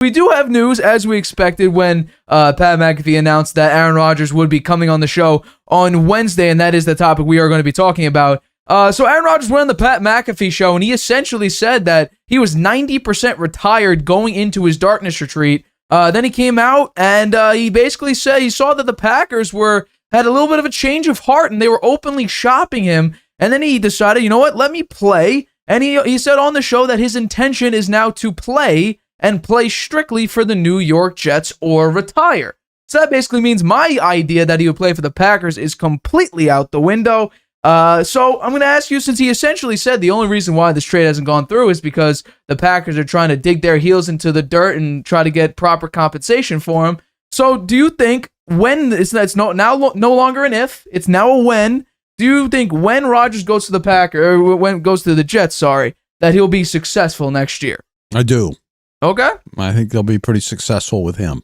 We do have news, as we expected, when Pat McAfee announced that Aaron Rodgers would be coming on the show on Wednesday, and that is the topic we are going to be talking about. So Aaron Rodgers went on the Pat McAfee show, and he essentially said that he was 90% retired going into his darkness retreat. Then he came out, and he basically said he saw that the Packers had a little bit of a change of heart, and they were openly shopping him. And then he decided, you know what, let me play. And he said on the show that his intention is now to play and play strictly for the New York Jets or retire. So that basically means my idea that he would play for the Packers is completely out the window. So I'm going to ask you, since he essentially said the only reason why this trade hasn't gone through is because the Packers are trying to dig their heels into the dirt and try to get proper compensation for him. So do you think when it's no longer an if, it's now a when, do you think when Rodgers goes to the Packers, or when goes to the Jets, that he'll be successful next year? I do. Okay. I think they'll be pretty successful with him.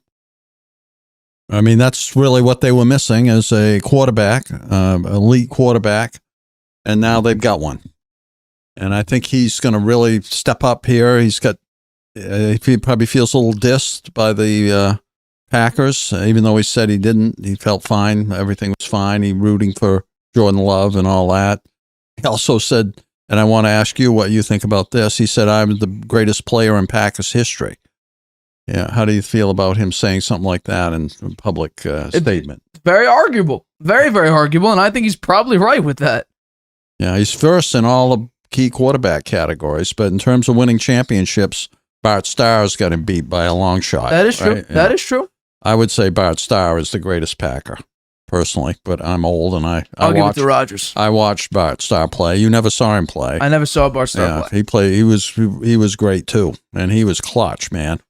I mean, that's really what they were missing as a quarterback, elite quarterback, and now they've got one. And I think he's going to really step up here. He probably feels a little dissed by the Packers, even though he said he didn't. He felt fine. Everything was fine. He rooting for Jordan Love and all that. He also said, and I want to ask you what you think about this. He said, I'm the greatest player in Packers history. Yeah. How do you feel about him saying something like that in a public statement? Very arguable. Very, very arguable. And I think he's probably right with that. Yeah. He's first in all the key quarterback categories. But in terms of winning championships, Bart Starr's got him beat by a long shot. That is true. Right? That is true. I would say Bart Starr is the greatest Packer, personally, but I'm old and I'll give it to Rodgers. I watched Bart Starr play. You never saw him play. I never saw Bart Starr play. He was great too, and he was clutch, man.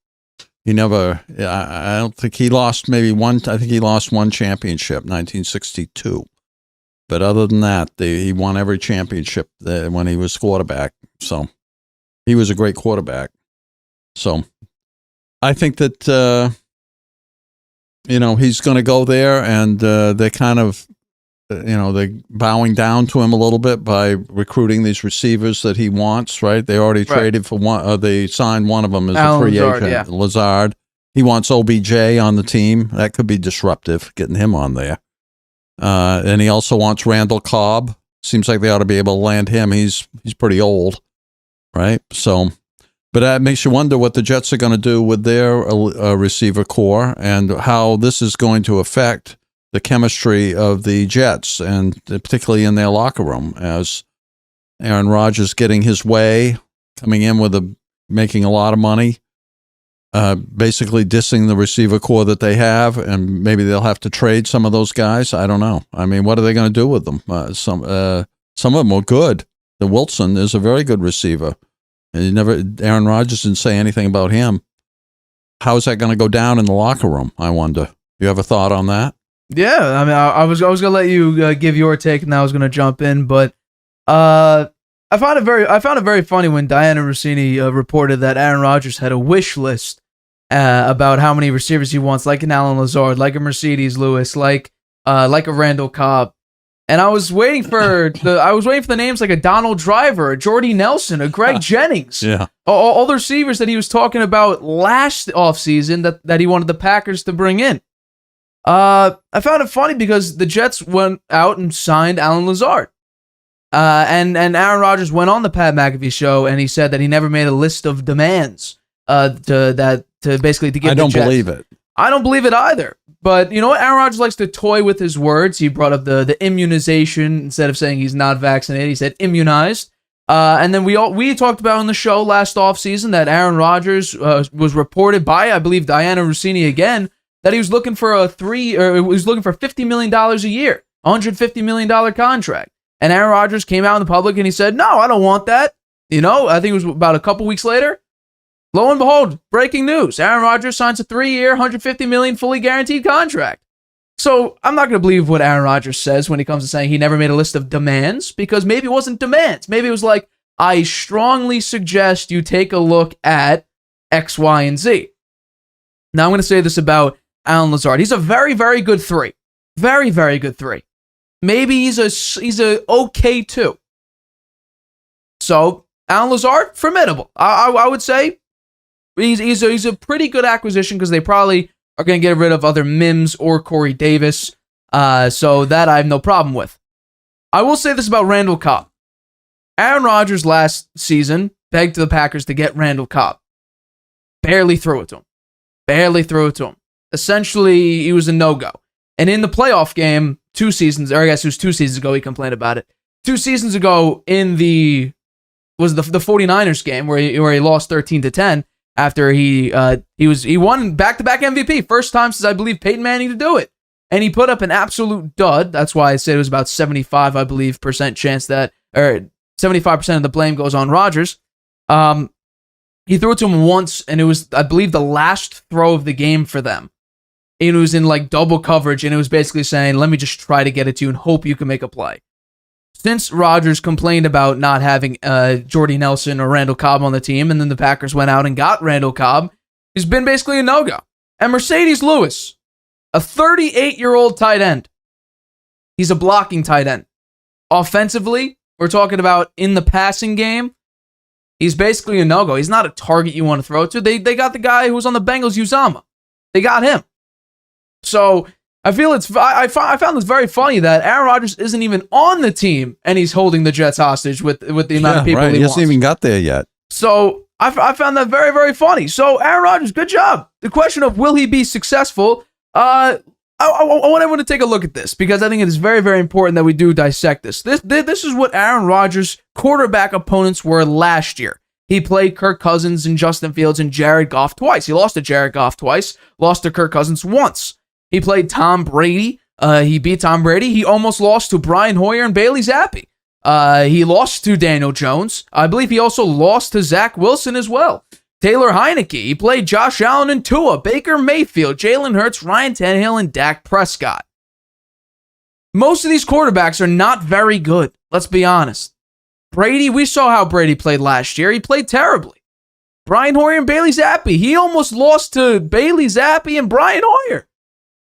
He never. I don't think he lost maybe one. I think he lost one championship, 1962. But other than that, he won every championship when he was quarterback. So he was a great quarterback. So I think that. He's going to go there, and they're kind of, they're bowing down to him a little bit by recruiting these receivers that he wants, right? They already traded for one. They signed one of them as a free agent, yeah. Lazard. He wants OBJ on the team. That could be disruptive, getting him on there. And he also wants Randall Cobb. Seems like they ought to be able to land him. He's pretty old, right? So... But that makes you wonder what the Jets are going to do with their receiver core and how this is going to affect the chemistry of the Jets, and particularly in their locker room, as Aaron Rodgers getting his way, coming in making a lot of money, basically dissing the receiver core that they have, and maybe they'll have to trade some of those guys. I don't know. I mean, what are they going to do with them? Some of them were good. The Wilson is a very good receiver. Aaron Rodgers didn't say anything about him. How is that going to go down in the locker room, I wonder? You have a thought on that? Yeah, I mean, I was going to let you give your take, and I was going to jump in, but I found it very funny when Diana Rossini reported that Aaron Rodgers had a wish list about how many receivers he wants, like an Alan Lazard, like a Mercedes Lewis, like a Randall Cobb. And I was waiting for the names like a Donald Driver, a Jordy Nelson, a Greg Jennings. Yeah. All the receivers that he was talking about last offseason that he wanted the Packers to bring in. I found it funny because the Jets went out and signed Alan Lazard. And Aaron Rodgers went on the Pat McAfee show and he said that he never made a list of demands to give the Jets. I don't believe it. I don't believe it either. But you know what? Aaron Rodgers likes to toy with his words. He brought up the immunization instead of saying he's not vaccinated. He said immunized. And then we talked about on the show last offseason that Aaron Rodgers was reported by, I believe, Diana Rossini again, that he was looking for $50 million a year, $150 million contract. And Aaron Rodgers came out in the public and he said, no, I don't want that. I think it was about a couple weeks later. Lo and behold, breaking news. Aaron Rodgers signs a 3-year, $150 million fully guaranteed contract. So I'm not going to believe what Aaron Rodgers says when he comes to saying he never made a list of demands, because maybe it wasn't demands. Maybe it was like, I strongly suggest you take a look at X, Y, and Z. Now I'm going to say this about Alan Lazard. He's a very, very good 3. Very, very good 3. Maybe he's a okay 2. So Alan Lazard, formidable. I would say He's a pretty good acquisition because they probably are going to get rid of other Mims or Corey Davis. So that I have no problem with. I will say this about Randall Cobb. Aaron Rodgers last season begged the Packers to get Randall Cobb. Barely threw it to him. Essentially, he was a no-go. And in the playoff game 2 seasons, or I guess it was 2 seasons ago, he complained about it. 2 seasons ago in the 49ers game where he lost 13-10 after he won back-to-back MVP. First time since I believe Peyton Manning to do it. And he put up an absolute dud. That's why I said it was about 75, I believe, percent chance that, or 75% of the blame goes on Rodgers. He threw it to him once, and it was, I believe, the last throw of the game for them. And it was in like double coverage, and it was basically saying, let me just try to get it to you and hope you can make a play. Since Rodgers complained about not having Jordy Nelson or Randall Cobb on the team, and then the Packers went out and got Randall Cobb, he's been basically a no-go. And Mercedes Lewis, a 38-year-old tight end. He's a blocking tight end. Offensively, we're talking about in the passing game, he's basically a no-go. He's not a target you want to throw to. They got the guy who was on the Bengals, Uzama. They got him. So I feel I found this very funny that Aaron Rodgers isn't even on the team and he's holding the Jets hostage with the amount of people he wants. He hasn't even got there yet. So I found that very, very funny. So Aaron Rodgers, good job. The question of will he be successful? I want everyone to take a look at this because I think it is very, very important that we do dissect this. This is what Aaron Rodgers' quarterback opponents were last year. He played Kirk Cousins and Justin Fields and Jared Goff twice. He lost to Jared Goff twice, lost to Kirk Cousins once. He played Tom Brady. He beat Tom Brady. He almost lost to Brian Hoyer and Bailey Zappi. He lost to Daniel Jones. I believe he also lost to Zach Wilson as well. Taylor Heineke. He played Josh Allen and Tua, Baker Mayfield, Jalen Hurts, Ryan Tannehill, and Dak Prescott. Most of these quarterbacks are not very good. Let's be honest. Brady, we saw how Brady played last year. He played terribly. Brian Hoyer and Bailey Zappi. He almost lost to Bailey Zappi and Brian Hoyer.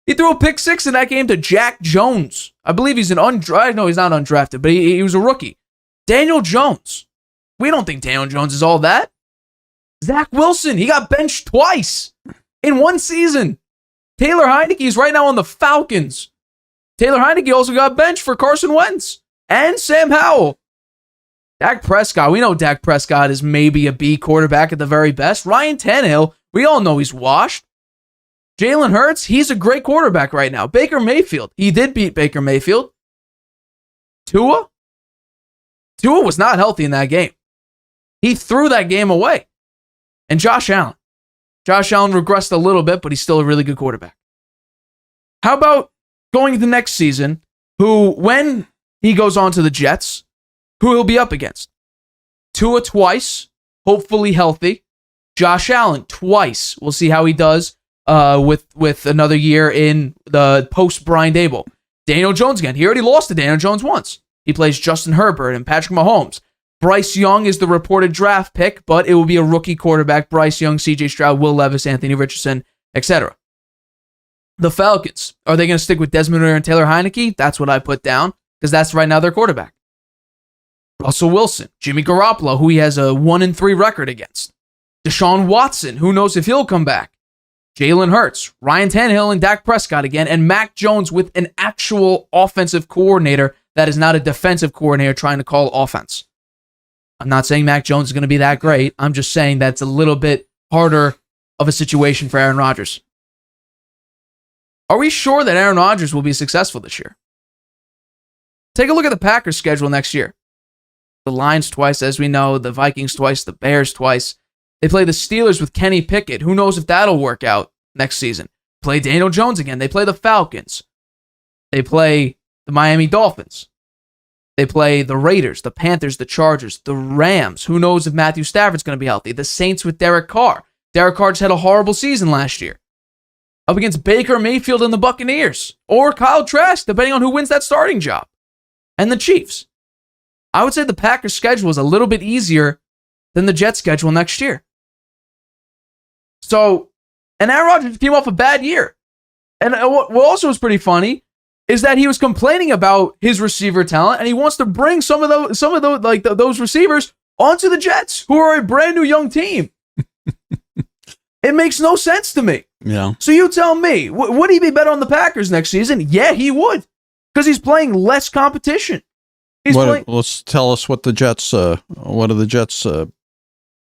He threw a pick 6 in that game to Jack Jones. I believe he's an undrafted. No, he's not undrafted, but he was a rookie. Daniel Jones. We don't think Daniel Jones is all that. Zach Wilson. He got benched twice in one season. Taylor Heineke is right now on the Falcons. Taylor Heineke also got benched for Carson Wentz and Sam Howell. Dak Prescott. We know Dak Prescott is maybe a B quarterback at the very best. Ryan Tannehill. We all know he's washed. Jalen Hurts, he's a great quarterback right now. Baker Mayfield, he did beat Baker Mayfield. Tua was not healthy in that game. He threw that game away. And Josh Allen. Josh Allen regressed a little bit, but he's still a really good quarterback. How about going into next season, who, when he goes on to the Jets, who he'll be up against? Tua twice, hopefully healthy. Josh Allen twice. We'll see how he does. With another year in the post-Brian Dable. Daniel Jones again. He already lost to Daniel Jones once. He plays Justin Herbert and Patrick Mahomes. Bryce Young is the reported draft pick, but it will be a rookie quarterback. Bryce Young, C.J. Stroud, Will Levis, Anthony Richardson, etc. The Falcons. Are they going to stick with Desmond Ridder and Taylor Heineke? That's what I put down, because that's right now their quarterback. Russell Wilson. Jimmy Garoppolo, who he has a 1-3 record against. Deshaun Watson. Who knows if he'll come back. Jalen Hurts, Ryan Tannehill, and Dak Prescott again, and Mac Jones with an actual offensive coordinator that is not a defensive coordinator trying to call offense. I'm not saying Mac Jones is going to be that great. I'm just saying that's a little bit harder of a situation for Aaron Rodgers. Are we sure that Aaron Rodgers will be successful this year? Take a look at the Packers' schedule next year. The Lions twice, as we know, the Vikings twice, the Bears twice. They play the Steelers with Kenny Pickett. Who knows if that'll work out next season? Play Daniel Jones again. They play the Falcons. They play the Miami Dolphins. They play the Raiders, the Panthers, the Chargers, the Rams. Who knows if Matthew Stafford's going to be healthy? The Saints with Derek Carr. Derek Carr just had a horrible season last year. Up against Baker Mayfield and the Buccaneers. Or Kyle Trask, depending on who wins that starting job. And the Chiefs. I would say the Packers' schedule is a little bit easier than the Jets' schedule next year. So, and Aaron Rodgers came off a bad year. And what also was pretty funny is that he was complaining about his receiver talent, and he wants to bring some of those receivers onto the Jets, who are a brand new young team. It makes no sense to me. Yeah. So you tell me, would he be better on the Packers next season? Yeah, he would, because he's playing less competition. Let's tell us what the Jets. What are the Jets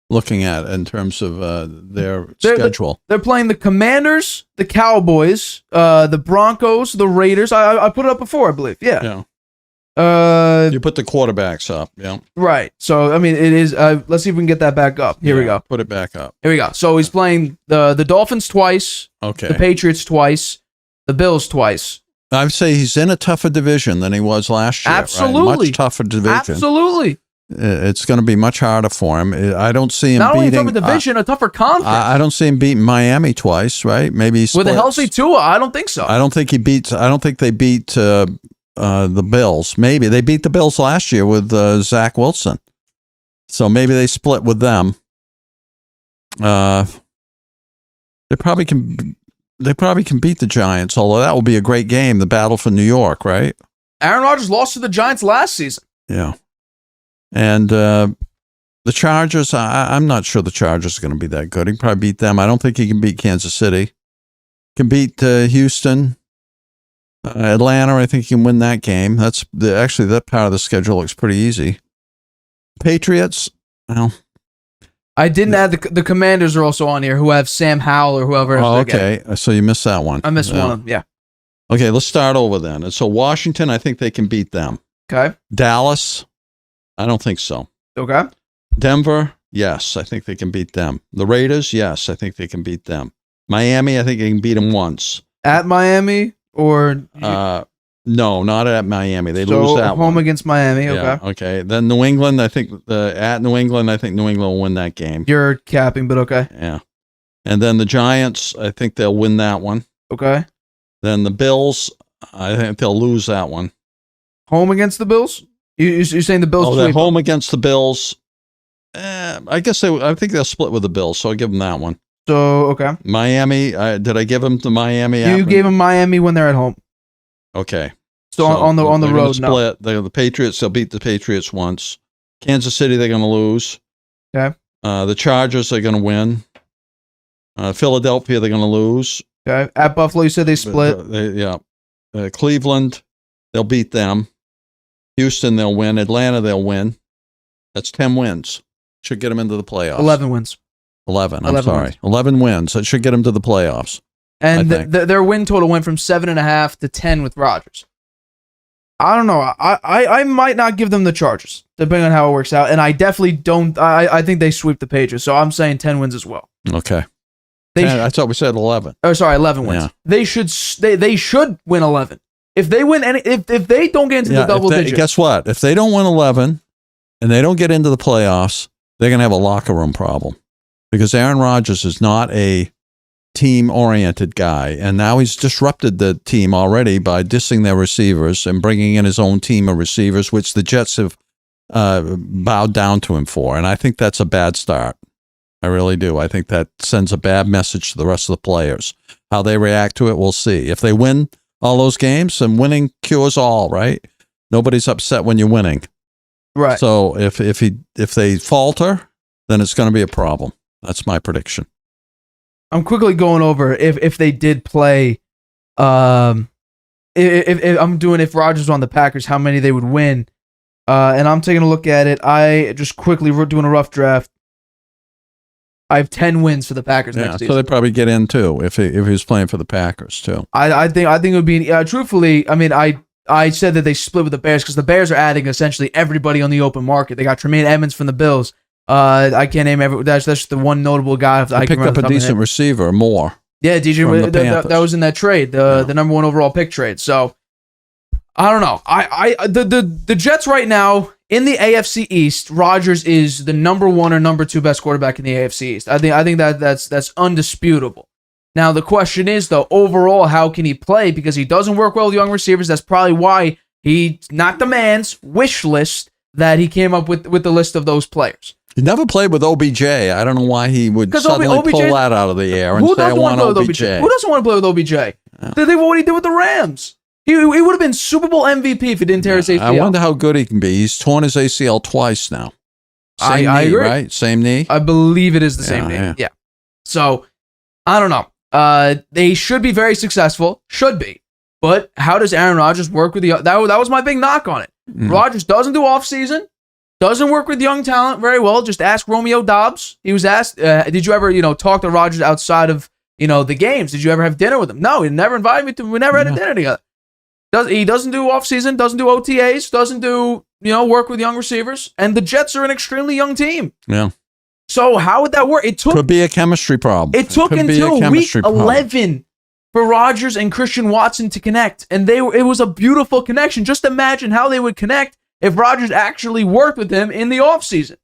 looking at in terms of their schedule? They're playing the Commanders, the Cowboys, the Broncos, the Raiders. I put it up before, I believe. Yeah. You put the quarterbacks up. Yeah. Right. So I mean, it is. Let's see if we can get that back up. Here we go. Put it back up. Here we go. So he's playing the Dolphins twice. Okay. The Patriots twice. The Bills twice. I'd say he's in a tougher division than he was last year. Absolutely. Right? Much tougher division. Absolutely. It's going to be much harder for him. I don't see him not beating... Not only a tougher division, a tougher conference. I don't see him beating Miami twice, right? Maybe he splits. With a healthy Tua, I don't think so. I don't think they beat the Bills. Maybe. They beat the Bills last year with Zach Wilson. So maybe they split with them. They probably can beat the Giants, although that will be a great game, the battle for New York, right? Aaron Rodgers lost to the Giants last season. Yeah. And the Chargers, I'm not sure the Chargers are going to be that good. He can probably beat them. I don't think he can beat Kansas City. Can beat Houston. Atlanta, I think he can win that game. Actually, that part of the schedule looks pretty easy. Patriots, well... I didn't add the Commanders are also on here, who have Sam Howell or whoever. Oh, okay. So you missed that one. I missed one of them, yeah. Okay, let's start over then. And so Washington, I think they can beat them. Okay. Dallas, I don't think so. Okay. Denver, yes, I think they can beat them. The Raiders, yes, I think they can beat them. Miami, I think they can beat them once. At Miami or... No, not at Miami. They lose that home one. against Miami, okay. Yeah, okay. Then New England, I think at New England will win that game. You're capping, but okay. Yeah. And then the Giants, I think they'll win that one. Okay. Then the Bills, I think they'll lose that one. Home against the Bills? You're saying the Bills? Oh, they're home against the Bills. I think they'll split with the Bills, so I'll give them that one. So, okay. Miami, did I give them to Miami? You gave them Miami when they're at home. Okay. So on the road, split. No. The Patriots, they'll beat the Patriots once. Kansas City, they're going to lose. Okay. The Chargers, they're going to win. Philadelphia, they're going to lose. Okay. At Buffalo, you said they split. Cleveland, they'll beat them. Houston, they'll win. Atlanta, they'll win. That's 10 wins. Should get them into the playoffs. 11 wins. 11. I'm sorry. Wins. 11 wins. That should get them to the playoffs. And their win total went from 7.5 to 10 with Rodgers. I don't know. I might not give them the Chargers, depending on how it works out. And I definitely don't. I think they sweep the Patriots. So I'm saying 10 wins as well. Okay. I thought we said 11. Oh, sorry, 11 wins. Yeah. They should win 11. If they win if they don't get into the double digits. Guess what? If they don't win 11 and they don't get into the playoffs, they're going to have a locker room problem, because Aaron Rodgers is not a team-oriented guy, and now he's disrupted the team already by dissing their receivers and bringing in his own team of receivers, which the Jets have bowed down to him for, and I think that's a bad start. I really do. I think that sends a bad message to the rest of the players. How they react to it, we'll see. If they win all those games, and winning cures all, right? Nobody's upset when you're winning. Right. So if they falter, then it's going to be a problem. That's my prediction. I'm quickly going over if they did play, if I'm doing if Rodgers was on the Packers, how many they would win, and I'm taking a look at it. I just quickly doing a rough draft. I have 10 wins for the Packers next season. So they probably get in too if he was playing for the Packers too. I think it would be truthfully. I mean, I said that they split with the Bears because the Bears are adding essentially everybody on the open market. They got Tremaine Edmonds from the Bills. I can't name that's just the one notable guy. I picked up a decent receiver, more. Yeah, DJ, that was in that trade, the number 1 overall pick trade. So I don't know. The Jets right now in the AFC East, Rodgers is the number 1 or number 2 best quarterback in the AFC East. I think that's undisputable. Now the question is though, overall, how can he play? Because he doesn't work well with young receivers. That's probably why he not the man's wish list that he came up with the list of those players. He never played with OBJ. I don't know why he would suddenly pull that out of the air and say, I want OBJ. Who doesn't want to play with OBJ? Yeah. They did what he did with the Rams. He would have been Super Bowl MVP if he didn't tear his ACL. I wonder how good he can be. He's torn his ACL twice now. Same knee, I agree. Right? Same knee? I believe it is the same knee. Yeah. So I don't know. They should be very successful. Should be. But how does Aaron Rodgers work with the... That was my big knock on it. Rodgers doesn't do off-season. Doesn't work with young talent very well. Just ask Romeo Dobbs. He was asked, did you ever, talk to Rodgers outside of, the games? Did you ever have dinner with him? No, he never invited me to. We never had a dinner together. He doesn't do off-season, doesn't do OTAs, doesn't do, work with young receivers. And the Jets are an extremely young team. Yeah. So how would that work? Could be a chemistry problem. It took until week 11 for Rodgers and Christian Watson to connect. And it was a beautiful connection. Just imagine how they would connect if Rodgers actually worked with him in the offseason.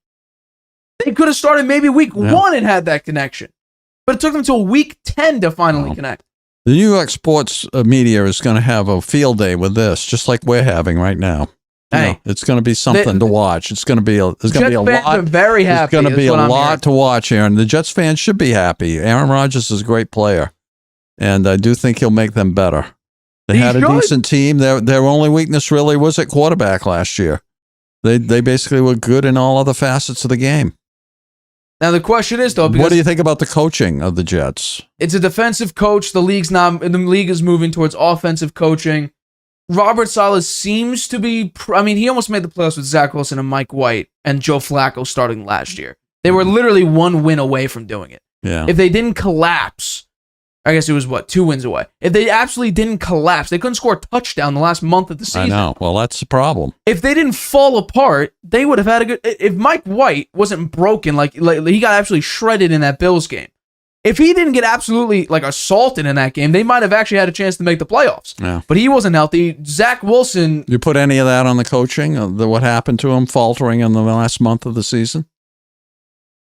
They could have started maybe week 1 and had that connection. But it took them until week 10 to finally connect. The New York sports media is going to have a field day with this, just like we're having right now. Hey, it's going to be something to watch. It's going to be there's going to be a lot. Very happy. There's going to be a lot to watch here, and the Jets fans should be happy. Aaron Rodgers is a great player, and I do think he'll make them better. They had a decent team. Their only weakness really was at quarterback last year. They basically were good in all other facets of the game. Now the question is though, what do you think about the coaching of the Jets? It's a defensive coach. The league is moving towards offensive coaching. Robert Saleh seems to be. He almost made the playoffs with Zach Wilson and Mike White and Joe Flacco starting last year. They were literally 1 win away from doing it. Yeah. If they didn't collapse, I guess it was 2 wins away. If they absolutely didn't collapse, they couldn't score a touchdown the last month of the season. I know. Well, that's the problem. If they didn't fall apart, they would have had a good. If Mike White wasn't broken, like he got absolutely shredded in that Bills game. If he didn't get absolutely assaulted in that game, they might have actually had a chance to make the playoffs. Yeah. But he wasn't healthy. Zach Wilson. You put any of that on the coaching? What happened to him faltering in the last month of the season?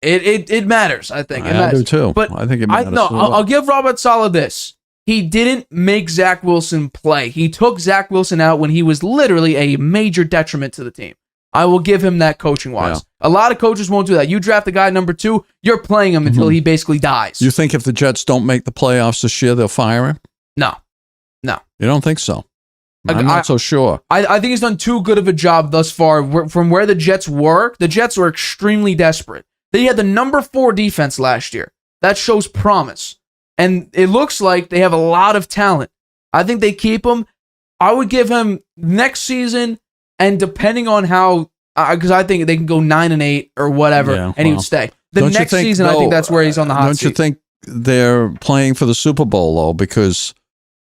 It matters, I think. I do too. But I think it matters. I'll give Robert Saleh this. He didn't make Zach Wilson play. He took Zach Wilson out when he was literally a major detriment to the team. I will give him that coaching-wise. Yeah. A lot of coaches won't do that. You draft a guy number 2, you're playing him until he basically dies. You think if the Jets don't make the playoffs this year, they'll fire him? No. You don't think so? I'm not so sure. I think he's done too good of a job thus far. From where the Jets were extremely desperate. They had the number 4 defense last year. That shows promise. And it looks like they have a lot of talent. I think they keep him. I would give him next season, and depending on how, because I think they can go 9-8 or whatever, and he would stay. The next season, I think that's where he's on the hot seat. Don't you think they're playing for the Super Bowl, though? Because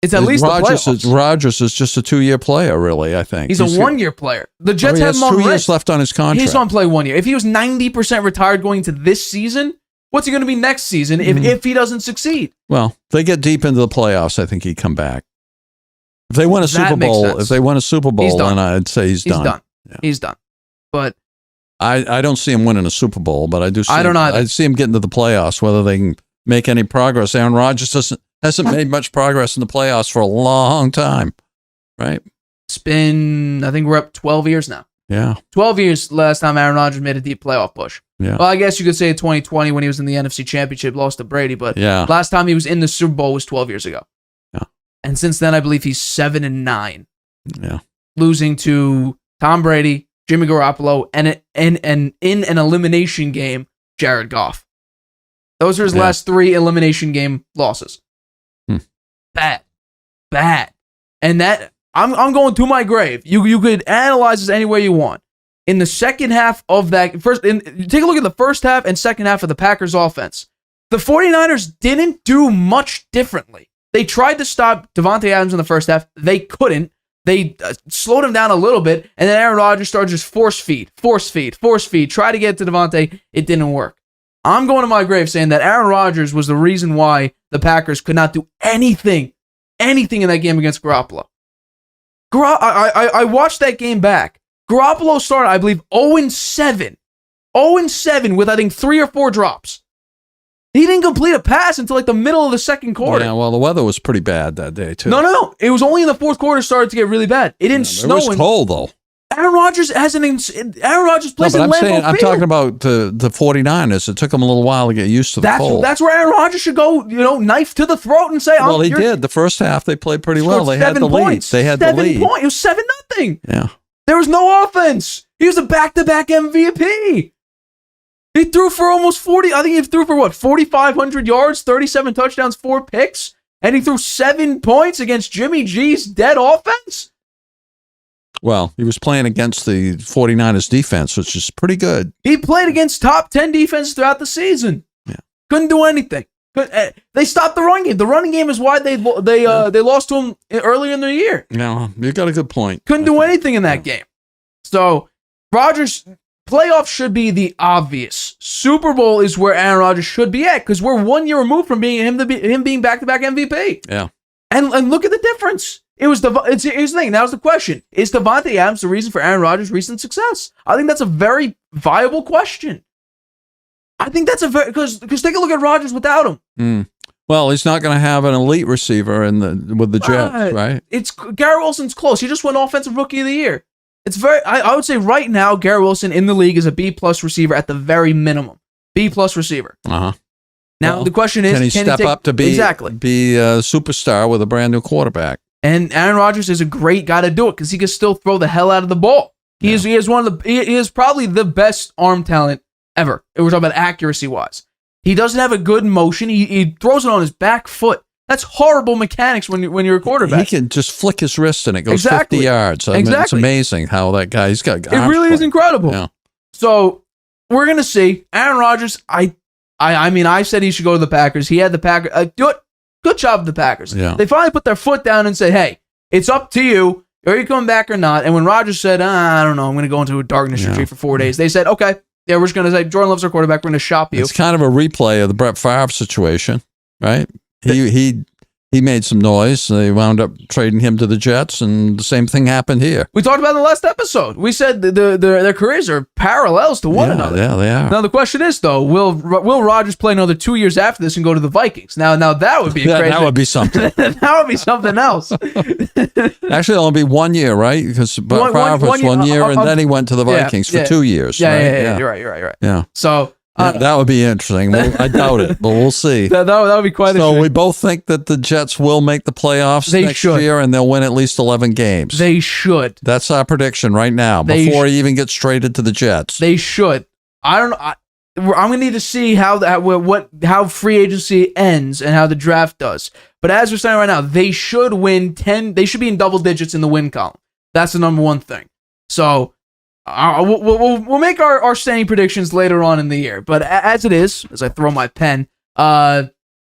it's at least Rodgers is just a 2-year player, really, I think. He's a 1-year player. The Jets have him on 2 years left on his contract. He's going to play 1 year. If he was 90% retired going into this season, what's he going to be next season if he doesn't succeed? Well, if they get deep into the playoffs, I think he'd come back. If they win a Super Bowl, then I'd say he's done. Yeah. He's done. But I don't see him winning a Super Bowl, but I do. I see him getting to the playoffs. Whether they can make any progress, Aaron Rodgers hasn't made much progress in the playoffs for a long time, right? It's been, I think we're up 12 years now. Yeah, 12 years last time Aaron Rodgers made a deep playoff push. Yeah. Well, I guess you could say 2020 when he was in the NFC Championship, lost to Brady, but yeah. Last time he was in the Super Bowl was 12 years ago. Yeah. And since then, I believe he's 7-9. Yeah. Losing to Tom Brady, Jimmy Garoppolo, and in an elimination game, Jared Goff. Those are his last 3 elimination game losses. Bad. And that, I'm going to my grave. You could analyze this any way you want. In the second half of that, take a look at the first half and second half of the Packers offense. The 49ers didn't do much differently. They tried to stop Davante Adams in the first half. They couldn't. They slowed him down a little bit, and then Aaron Rodgers started just force feed, try to get to Davante. It didn't work. I'm going to my grave saying that Aaron Rodgers was the reason why the Packers could not do anything in that game against Garoppolo. I watched that game back. Garoppolo started, I believe, 0-7. 0-7 with, I think, 3 or 4 drops. He didn't complete a pass until the middle of the second quarter. Yeah, well, the weather was pretty bad that day, too. No. It was only in the fourth quarter it started to get really bad. It didn't snow. It was cold, though. Aaron Rodgers plays in Lambeau Field. I'm talking about the 49ers. It took them a little while to get used to the cold. That's where Aaron Rodgers should go, knife to the throat and say, well, he did. The first half, they played pretty well. They had the lead. They had the lead. 7 points. It was 7-0. Yeah. There was no offense. He was a back-to-back MVP. He threw for almost 40. I think he threw for what, 4,500 yards, 37 touchdowns, 4 picks, and he threw 7 points against Jimmy G's dead offense. Well, he was playing against the 49ers defense, which is pretty good. He played against top 10 defenses throughout the season. Yeah. Couldn't do anything. They stopped the run game. The running game is why they lost to him earlier in the year. No, you got a good point. Couldn't do anything in that game. So, Rodgers, playoffs should be the obvious. Super Bowl is where Aaron Rodgers should be at because we're 1 year removed from him being back-to-back MVP. Yeah. And look at the difference. Here's the thing. Now's the question. Is Davante Adams the reason for Aaron Rodgers' recent success? I think that's a very viable question. I think that's because take a look at Rodgers without him. Well, he's not going to have an elite receiver with the Jets, right? It's Garrett Wilson's close. He just won Offensive Rookie of the Year. It's I would say right now Garrett Wilson in the league is a B+ receiver at the very minimum. B+ receiver. Uh-huh. Now the question is, can he step up to be a superstar with a brand new quarterback? And Aaron Rodgers is a great guy to do it because he can still throw the hell out of the ball. He is probably the best arm talent ever. We're talking about accuracy wise. He doesn't have a good motion. He throws it on his back foot. That's horrible mechanics when you're a quarterback. He can just flick his wrist and it goes 50 yards. I mean, it's amazing how that guy's got. It really is incredible. Yeah. So we're gonna see Aaron Rodgers. I said he should go to the Packers. He had the Packers. Good job of the Packers. Yeah. They finally put their foot down and said, "Hey, it's up to you. Are you coming back or not?" And when Rodgers said, "I don't know, I'm going to go into a darkness retreat for 4 days," they said, "Okay, yeah, we're just going to say Jordan Love's our quarterback. We're going to shop you." It's kind of a replay of the Brett Favre situation, right? He made some noise. They wound up trading him to the Jets, and the same thing happened here. We talked about it in the last episode. We said their careers are parallels to one another. Yeah, they are. Now the question is, though, will Rodgers play another 2 years after this and go to the Vikings? Now that would be crazy. That would be something. That would be something else. Actually, it'll be 1 year, right? Because Favre was 1 year, and then he went to the Vikings for 2 years. Yeah, You're right. Yeah. So. That would be interesting. I doubt it, but we'll see. That would be quite interesting. So we both think that the Jets will make the playoffs next year, and they'll win at least 11 games. They should. That's our prediction right now, before he even gets traded to the Jets. They should. I don't know. I'm gonna need to see how free agency ends and how the draft does. But as we're saying right now, they should win 10. They should be in double digits in the win column. That's the number one thing. So. We'll make our standing predictions later on in the year, but as it is, as I throw my pen,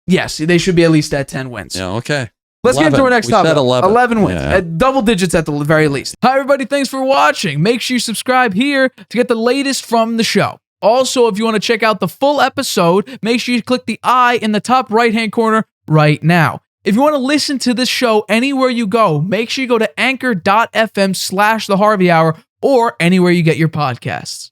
yes, they should be at least at 10 wins. Yeah, okay. Let's get into our next topic. 11 wins, at double digits at the very least. Hi, everybody. Thanks for watching. Make sure you subscribe here to get the latest from the show. Also, if you want to check out the full episode, make sure you click the I in the top right-hand corner right now. If you want to listen to this show anywhere you go, make sure you go to anchor.fm/The Harvey Hour or anywhere you get your podcasts.